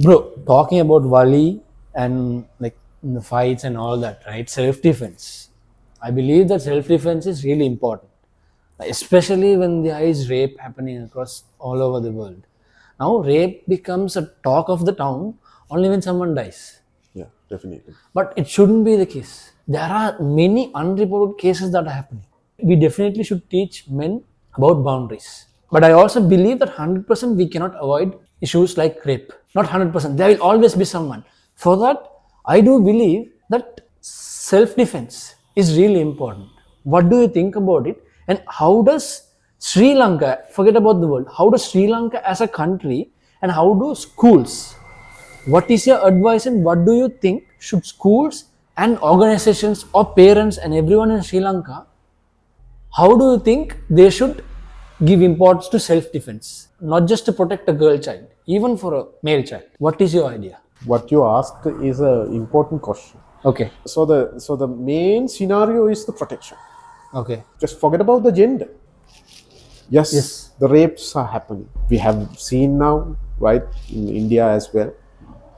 Bro, talking about Wali and like the fights and all that, right? Self defense. I believe that self defense is really important, especially when there is rape happening across all over the world. Now, rape becomes a talk of the town only when someone dies. Yeah, definitely. But it shouldn't be the case. There are many unreported cases that are happening. We definitely should teach men about boundaries. But I also believe that 100% we cannot avoid issues like rape. Not 100%. There will always be someone. For that, I do believe that self defense is really important. What do you think about it? And how does Sri Lanka, forget about the world, how does Sri Lanka as a country and how do schools, what is your advice and what do you think should schools and organizations or parents and everyone in Sri Lanka, how do you think they should give importance to self defense? Not just to protect a girl child, even for a male child. What is your idea? What you asked is an important question. Okay. So the main scenario is the protection. Okay. Just forget about the gender. Yes, Yes. the rapes are happening. We have seen now, right, in India as well,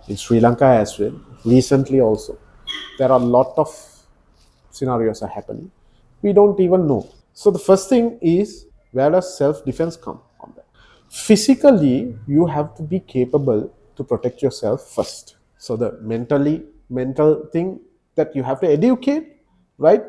in Sri Lanka as well, recently also. There are a lot of scenarios are happening. We don't even know. So the first thing is, where does self-defense come from that? Physically, you have to be capable to protect yourself first. So the mental thing that you have to educate, right?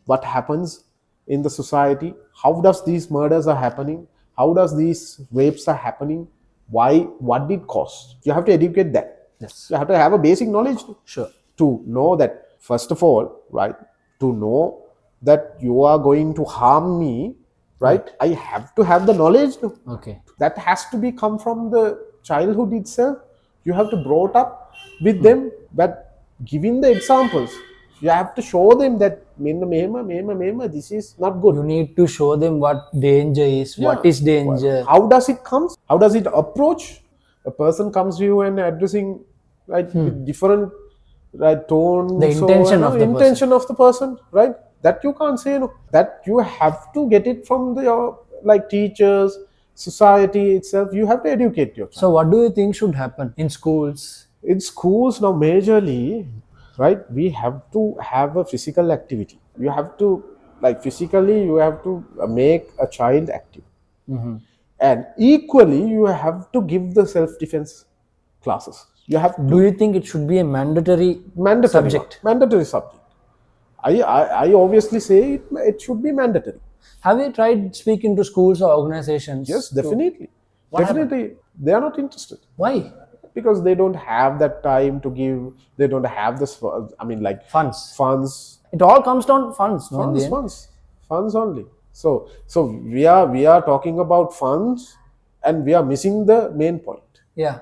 What happens in the society? How does these murders are happening? How does these rapes are happening? Why? What did cause? You have to educate that. Yes. You have to have a basic knowledge Sure. to know that, first of all, right, to know that you are going to harm me, right, I have to have the knowledge. Okay. That has to be come from the childhood itself. You have to brought up with them, but giving the examples, you have to show them that this is not good. You need to show them what danger is, what is danger. How does it come? How does it approach? A person comes to you and addressing, right, with different, right, tone. The intention of the intention of the person, right? That you can't say no. That you have to get it from the like teachers, society itself. You have to educate yourself. So, what do you think should happen in schools? In schools now, majorly, right, we have to have a physical activity. You have to, like, physically, you have to make a child active. And equally, you have to give the self-defense classes. You have to, Do you think it should be a mandatory subject? Mandatory subject. I obviously say it should be mandatory. Have you tried speaking to schools or organizations? Yes, definitely. Definitely, they are not interested Why? because they don't have that time to give. They don't have this. I mean, like funds. It all comes down to funds, no? In the end? Funds only. So we are talking about funds, and we are missing the main point. Yeah.